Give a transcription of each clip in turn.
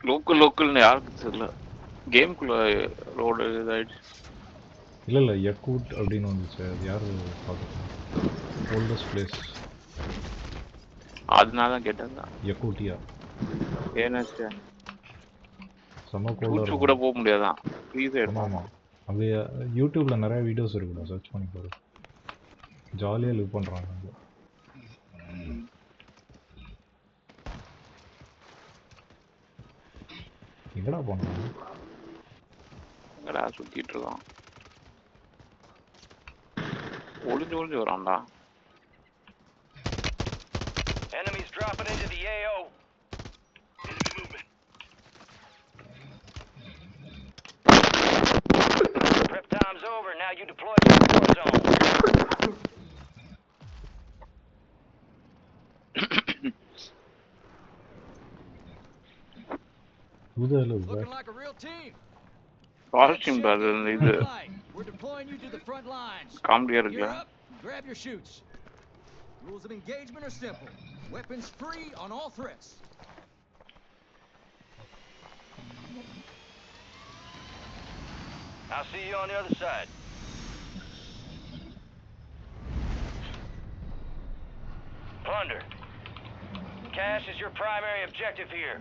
லோக்கல்னு யாருக்கு தெரியல. கேம்குள்ள ரோடு இதாயிடுச்சு. இல்லை யக்கூட் அப்படின்னு வந்துச்சு. அது யார் பார்க்குறது? Oldest place. அதனால தான் கேட்டேன். யக்கூட்டியா? ஏன்னாச்சு செம்ம கோல்டாக சூச்சு இருக்கும். கூட போக முடியாதான். ஃப்ரீஸ் ஆமாம் ஆயிடும். ஆமாம். அங்கே யூடியூப்பில் நிறைய வீடியோஸ் இருக்குடா, சர்ச் பண்ணி பாரு. ஜாலியாக லிவ் பண்ணுறாங்க அங்கே. எங்கடா போனாங்க? எங்கடா சுத்திட்டு இருக்கான். ஒளிஞ்சு வரான்டா. Enemies dropping into the AO. Enemy movement. Prep time's over. Now you deploy to the war zone. Who the hell is that? Looking like a real team. Washing இது We're deploying you to the front lines. காமெடியா இருக்கு. Gear up, grab your shoots. Rules of engagement are simple. Weapons free on all threats. I'll see you on the other side. Plunder. Cash is your primary objective here.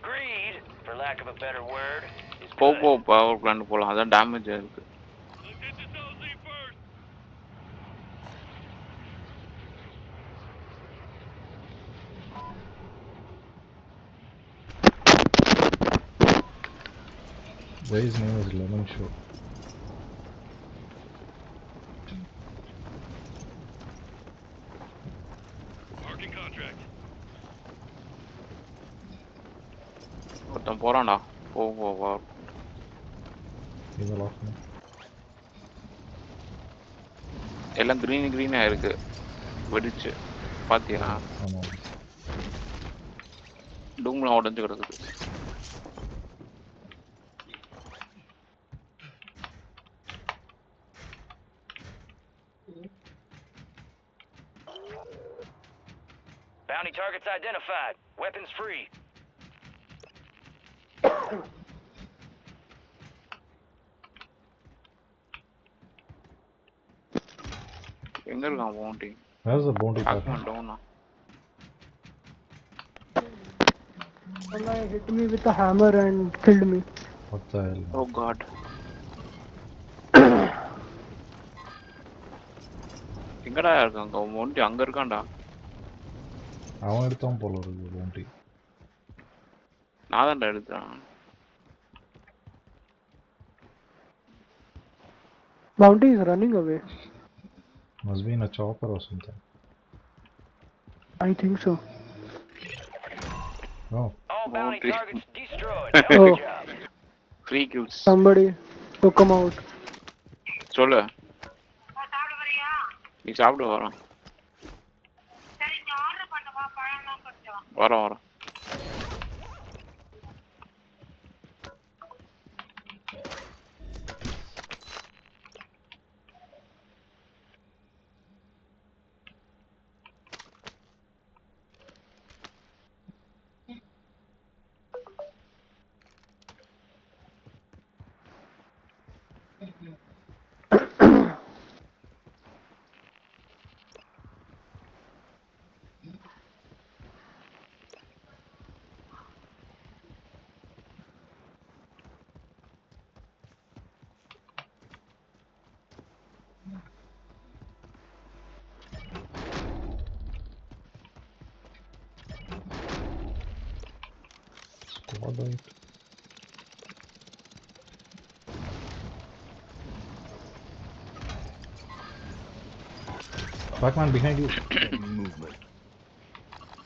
Greed, for lack of a better word, is good. Power plant போலாம். அதான் damage ஆயிருக்கு. Guy's name is Lemon Show. Marking contract. ஒருத்தன் போறான்டா. போ இதெல்லாம் of பண்ணு. எல்லாம் கிரீனா இருக்கு. வெடிச்சு பாத்தியா? ஆமாம். டூம்லாம் உடஞ்சு கிடக்குது. Bounty targets identified. Weapons free. எங்க இருக்கான் bounty? Where's the bounty pattern? டவுனா. One guy hit me with a hammer and killed me. What the hell? Oh god. எங்கடா இருக்காங்க? பவுண்டி அங்க இருக்கான்டா. அவன் எடுத்தான் போல இருக்கு bounty. நான் தான்டா எடுத்தேன். Bounty is running away. Must be in a chopper or something. I think so. Oh. All bounty targets destroyed. Oh. Good job. Free kills. Somebody took him out. சொல்லு. நீ சாப்பிட வரோம். வரோம். Squad right. Pac-Man behind you. Movement.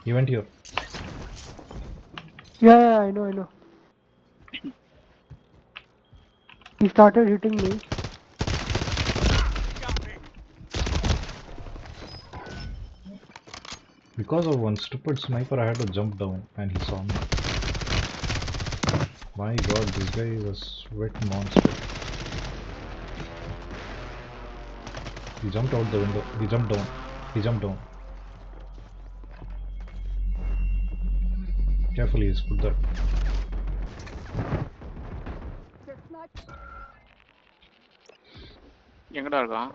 He went here. Yeah, I know. He started hitting me. Because of one stupid sniper, I had to jump down and he saw me. My god, this guy is a sweat monster. He jumped out the window. He jumped down. Carefully, he's put that. எங்கடா இருக்கான்?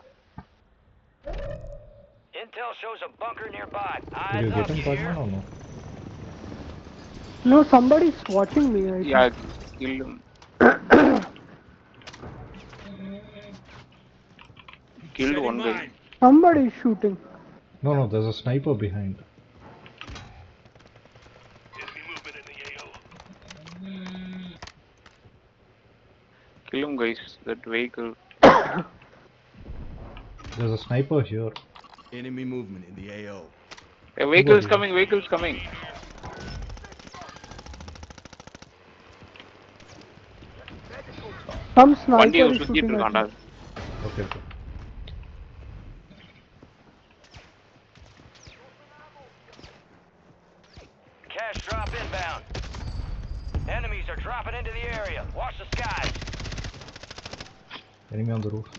Intel shows a bunker nearby. Did Eyes you up get him, here. Pacman, or no? No, somebody's watching me. I Yeah, kill him. Killed Setting one guy. mine. Somebody's shooting. No, there's a sniper behind. Kill him, guys. That vehicle. There's a sniper here. Enemy movement in the AO. A vehicle's Somebody. coming. Vehicle's coming. Some வண்டி sniper is சுத்திட்டு shooting at இருக்கான்டா. me. Okay. Cash drop inbound. Enemies are dropping into the area. Watch the skies. Enemy on the roof.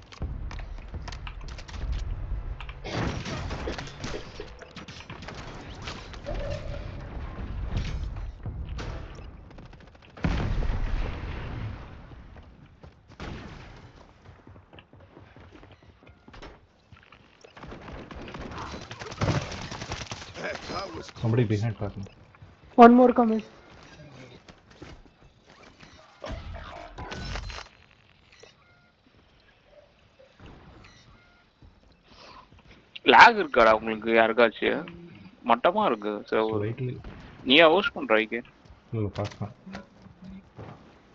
Somebody behind Pacman. One more coming. lag இருக்காடா உங்களுக்கு யாருக்காச்சும்? மட்டமா இருக்கு server. Slightly. நீயா host பண்ற ஐக்கு? இல்ல Pacman.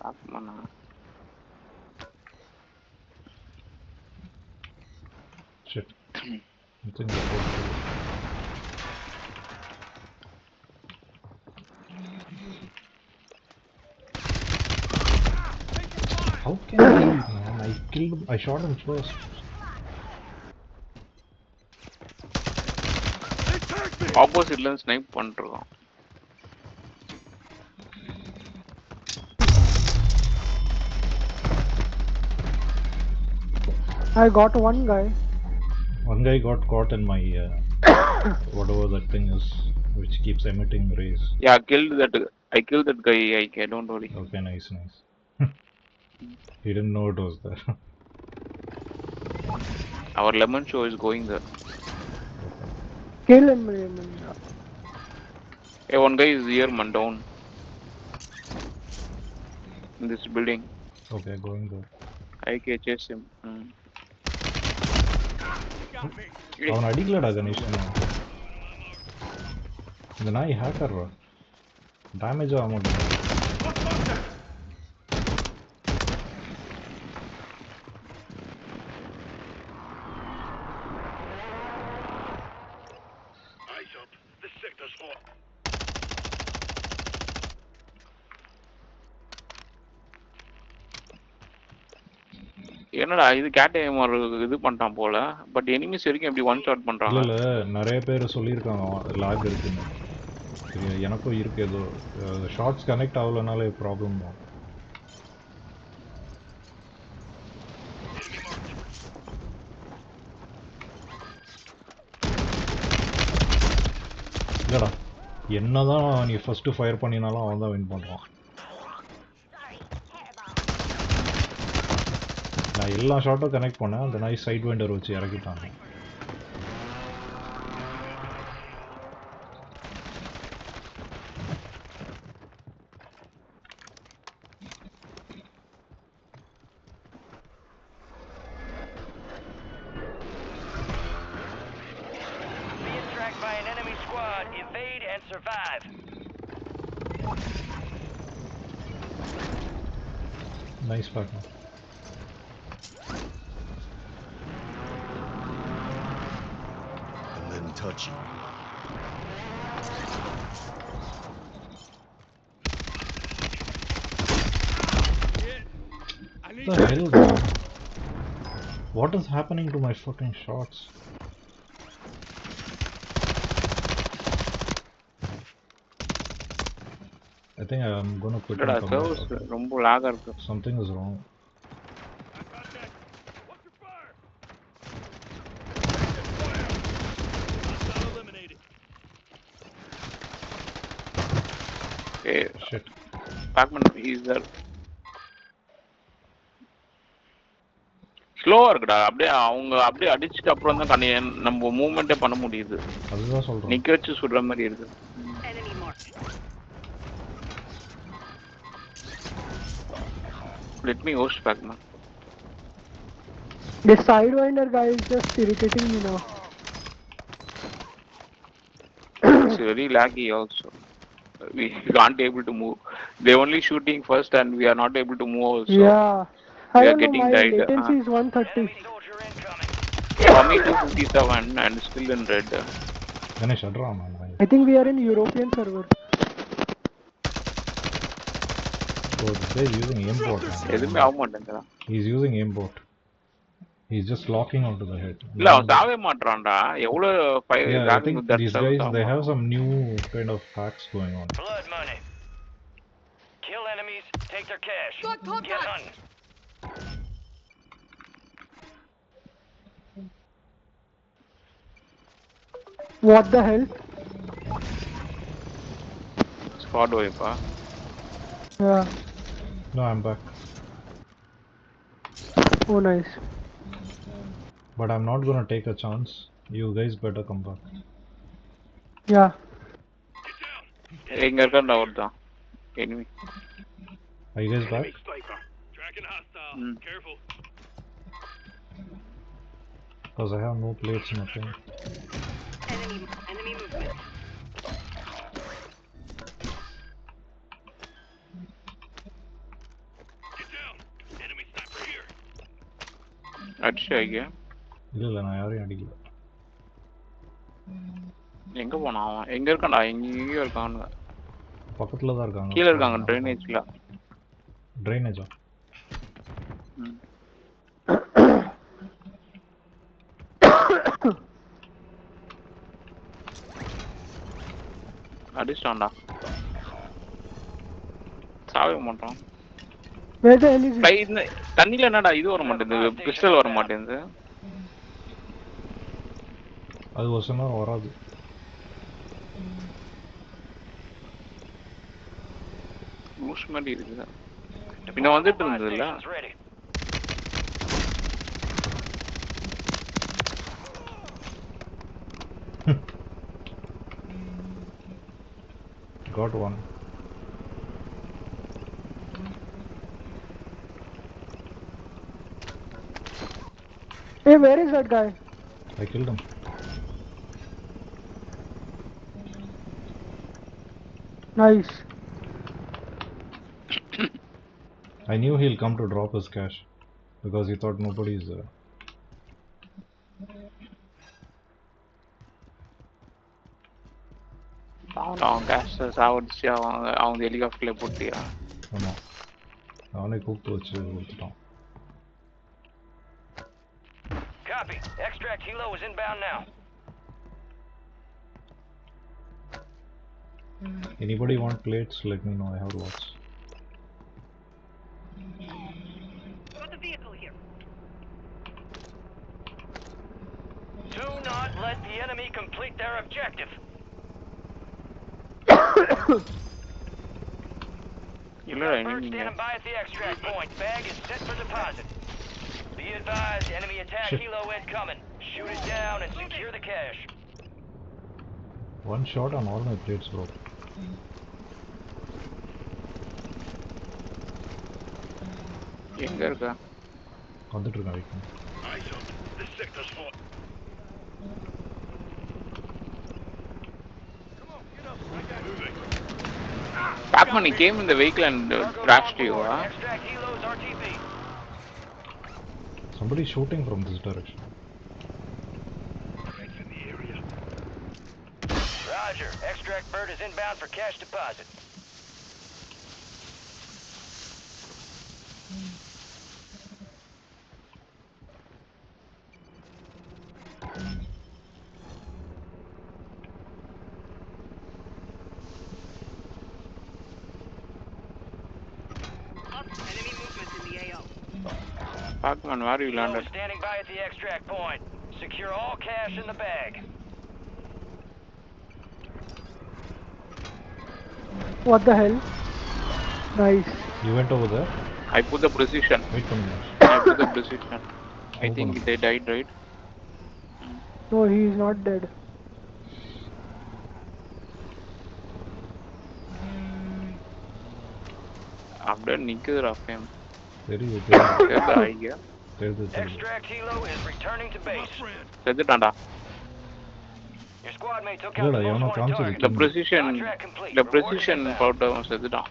பாக்கமாண்ணா. Shit. I think I got it. How can I kill him, man? I shot him first. ஆப்போசிட்ல இருந்து ஸ்னைப் பண்ணிருக்கான். I got one guy. One guy got caught in my whatever that thing is, which keeps emitting rays. Yeah, I killed that guy. I don't worry. Okay, nice. He didn't know it was there. Our lemon show is going there. Kill him, man. Hey, one guy is here, man, down. In this building. Okay, going there. I can chase him. அவன் அடிக்கலடா கணேஷ். இந்த நாய் hacker damage ஆக மாட்டேங்குது. என்னடா இது கேட்டேமார் இது பண்ணிட்டான் போல. பட் எனிமீஸ் வரைக்கும் எப்படி ஒன் ஷாட் பண்றாங்க? இல்ல நிறைய பேர் சொல்லியிருக்காங்க லாக் இருக்குன்னு. சரி எனக்கும் இருக்கு. ஏதோ ஷார்ட்ஸ் கனெக்ட் ஆகலனாலே ப்ராப்ளம் தான். இல்லடா என்னதான் நீ ஃபர்ஸ்ட் ஃபயர் பண்ணினாலும் அவன் தான் வின் பண்றான். நான் எல்லா ஷாட்டும் கனெக்ட் பண்ணேன். அந்த நாய் சைட் வெண்டர் வச்சு இறக்கிட்டாங்க. Being tracked by an enemy squad. Evade and survive. Nice பார்க்கலாம். Let him touch you. What the hell, man? What is happening to my fucking shots? I think I'm gonna quit and come servers back. ரொம்ப லாகா இருக்கு. Something is wrong. Hey, Shit. Pacman is there. ஸ்லோவா இருக்குடா. அப்படியே அவங்க அப்படியே அடிச்சுட்டு அப்புறம் தான் நம்ம மூவ்மெண்ட்டே பண்ண முடியுது. அதுதான் சொல்றேன். நிக்க வச்சு சுடுற மாதிரி இருக்கு. Let me host back man. The sidewinder guy is just irritating me now. It's very laggy also. We can't able to move. They're only shooting first and we are not able to move also. Yeah. I We are don't know, getting my died. latency is 130. Enemy soldier incoming. For me 257 and still in red. Ganesh, adra man. I think we are in European server. So this guy is using aimbot. எதுவுமே ஆக மாட்டேங்குதா? He's using aimbot. He's just locking onto the head. இல்ல அவன் சாவே மாட்றான்டா. எவ்வளவு Yeah, I think these guys, they have some new kind of hacks going on. Blood money. Kill enemies, take their cash. Got contact. Get hunting. What the hell? Squad வைப்பா. Yeah. No, I'm back. Oh, nice. But I'm not gonna take a chance. You guys better come back. Yeah. எங்க இருக்கான்டா ஒருத்தன். enemy. Are you guys back? Tracking hostile. Mm. Careful. Because I have no plates, nothing. Enemy movement. Get down. Enemy sniper here. அடிச்சு ஐயா. இல்ல நான் யாரையும் அடிக்கல. எங்க போனான் அவன்? எங்க இருக்கான்டா? எங்கேயோ இருக்கானுங்க. பக்கத்துல தான் இருக்காங்க. கீழ இருக்காங்க ட்ரைனேஜ்ல. ட்ரைனேஜா? அடிச்சான்டா. சாவே மாட்டான். Where the hell is guy it? இந்த தண்ணில என்னடா இது வர மாட்டேங்குது. பிஸ்டல் வர மாட்டேங்குது. அது ஒரு சில நேரம் வராது. லூஸ் மாதிரி இருக்குது. பின்ன வந்துட்டு இருந்ததுல்ல. Station's ready. Got one. Hey, where is that guy? I killed him. Nice. I knew he'll come to drop his cash because he thought nobody's there. அவன் கேஷ் சாவடிச்சு அவங்க ஹெலிகாப்டர்ல போட்டியா? ஆமா. அவனை கூப்பிட்டு வச்சு கொடுத்துட்டான். Copy. Extract helo is inbound now. Anybody want plates? Let me know. I have lots. Got the vehicle here. Do not let the enemy complete their objective. இல்லடா Bird enemy இங்க. standing by at the extract point. Bag is set for deposit. Be advised, enemy attack Shit. helo incoming. Shoot it down and secure the cash. One shot on all my plates, bro. எங்க இருக்கா? வந்துட்டு இருக்கேன் வைக்கணும். Eyes up. This sector's hot. Pac-Man, he came in the vehicle and crashed you, huh? Extract helos RTB. Somebody shooting from this direction. Threats in the area. Roger. Extract bird is inbound for cash deposit. Enemy movement in the AO. Pac-Man, where you Helo landed? standing by at the extract point. Secure all cash in the bag. What the hell? Nice. You went over there? I put the precision. Wait for me. I put the precision. I think they died, right? No, he is not dead. அப்படியே நிக்குதுடா fame. தெரியுது தெரியுது கேக்குதா ஐயா? தெரியுது தெரியுது. Extract helo is returning to base. செத்துட்டான்டா. Your squad mate took out இல்லடா the most எவனோ wanted காமிச்சது target. The precision, Contract complete. the Reward precision inbound. போட்டு அவன் செத்துட்டான்.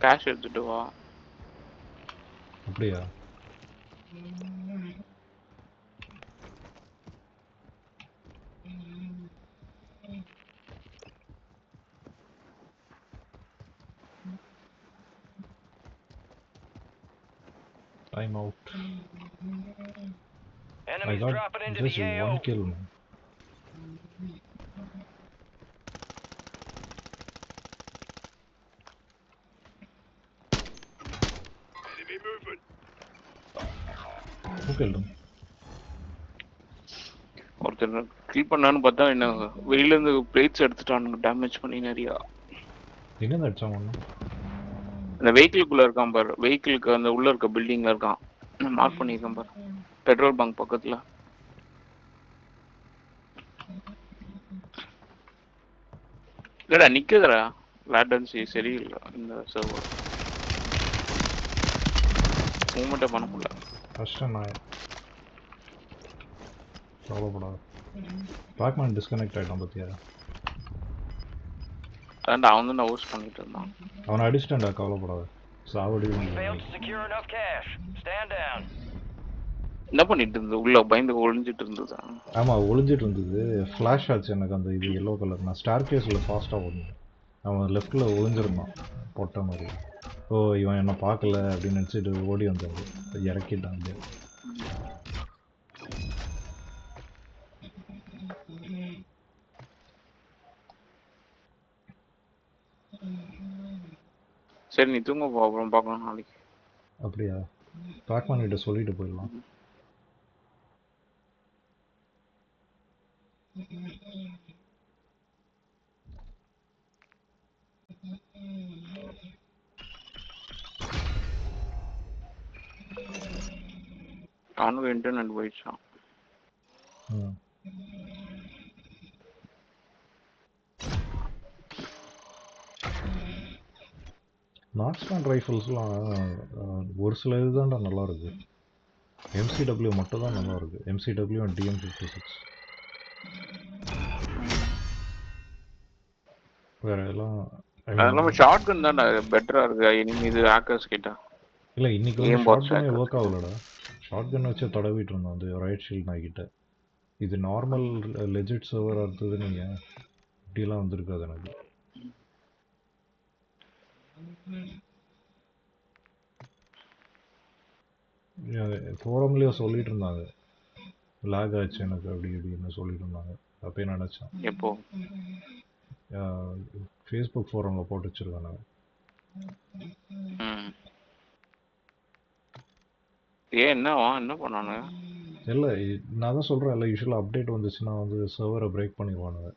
கேஷ் எடுத்துட்டு வா. அப்படியா? Time out. I Enemies got dropping into just the AO. one kill, man. Who killed him? ஒருத்தர் கில் பண்ணான்னு பார்த்தா என்ன வெளியில இருந்து பிளேட்ஸ் எடுத்துட்டானுங்க டேமேஜ் பண்ணி நிறையா. எங்க அடிச்சான் ஒண்ணு? அந்த வெஹிக்கிள்குள்ள இருக்கான் பாரு, வெஹிக்கிளுக்கு அந்த உள்ள இருக்க பில்டிங்ல இருக்கான். மார்க் பண்ணியிருக்கான் பாரு, பெட்ரோல் பங்க் பக்கத்துல. இல்லடா நிக்குதுடா, லேட்டன்சி சரியில்லை இந்த சர்வர், மூவ்மெண்ட்டே பண்ண முடியல. கஷ்டம் நான் கவலைப்படாத. பேக்மேன் டிஸ்கனெக்ட் ஆயிட்டான் பத்தியா? அதான்டா அவன் தான் ஹவுஸ் பண்ணிட்டு இருந்தான். அவனை அடிச்சிட்டேன்டா, கவலைப்படாத. சாவடி Failed to secure enough cash. Stand down. என்ன பண்ணிட்டு இருந்தது? உள்ள பயந்து ஒளிஞ்சிட்டு இருந்தது. ஆமா ஒளிஞ்சிட்டு இருந்தது. ஃப்ளாஷ் ஆச்சு எனக்கு அந்த இது எல்லோ கலர். நான் ஸ்டார் கேஸில் ஃபாஸ்ட்டாக ஓடினேன். அவன் லெஃப்டில் ஒளிஞ்சிருந்தான் பொட்டை மாதிரி. ஓ இவன் என்னை பார்க்கல அப்படின்னு நினச்சிட்டு ஓடி வந்தாரு, இறக்கிட்டான் அப்படியே. சரி நீ தூங்க போ, அப்புறம் பார்க்கலாம் நாளைக்கு. அப்படியா? பேக்மேன் கிட்ட சொல்லிட்டு போயிடலாம். அவனுக்கு இன்டர்நெட் போயிடுச்சான். மார்க்ஸ்மேன் ரைஃபிள்ஸ்லாம் ஒரு சில இதுதான்டா நல்லா இருக்கு. எம்சிடபிள்யூ மட்டும் தான் நல்லா இருக்கு. MCW and DM56. வேற எல்லாம் அதெல்லாம் ஷார்ட் கன் தான் பெட்டரா இருக்கு இனிமே இது ஹேக்கர்ஸ் கிட்ட. இல்லை இன்னைக்கு வந்து ஷார்ட் கன்னே ஒர்க் ஆகலடா. ஷார்ட் கன் வச்சு தடவிட்டு இருந்தோம் அந்த ரைட் ஷீல்ட் நாய்கிட்ட. இது நார்மல் லெஜிட் சர்வராக இருந்தது. நீங்கள் இப்படிலாம் வந்திருக்காது எனக்கு. ஃபோரம்லேயே சொல்லிட்டு இருந்தாங்க லாக் ஆச்சு எனக்கு அப்படி இப்படின்னு சொல்லிட்டு இருந்தாங்க. அப்பயே நினச்சேன். எப்போ? ஃபேஸ்புக் ஃபோரமில் போட்டு வச்சுருக்காங்க. ஏன் என்னவா என்ன பண்ணானு? இல்லை நான் தான் சொல்கிறேன், இல்லை யூஸ்வலாக அப்டேட் வந்துச்சுன்னா வந்து சர்வரை பிரேக் பண்ணிடுவானுங்க.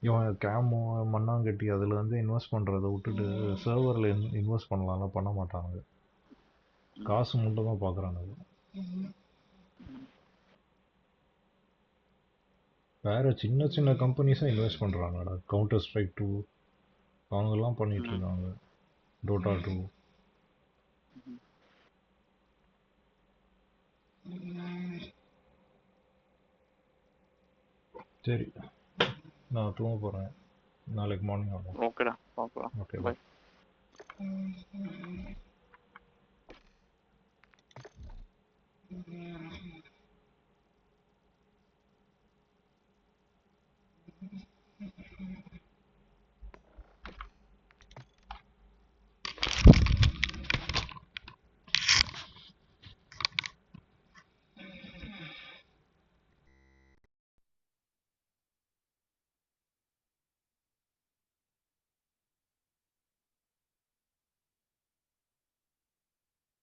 இவன் கேமோ மண்ணாங்கட்டி அதில் வந்து இன்வெஸ்ட் பண்ணுறதை விட்டுட்டு சர்வரில் இன்வெஸ்ட் பண்ணலாம்லாம் பண்ண மாட்டானுங்க. காசு மட்டும் தான் பார்க்குறானுங்க. வேறு சின்ன சின்ன கம்பெனிஸாக இன்வெஸ்ட் பண்ணுறாங்கடா. கவுண்டர் ஸ்ட்ரைக் 2 அவங்கெல்லாம் பண்ணிகிட்டு இருக்காங்க. டோட்டா 2. சரி நான் தூங்க போகிறேன். நாளைக்கு மார்னிங் ஆகும். ஓகேடா பார்க்கலாம். Okay bye.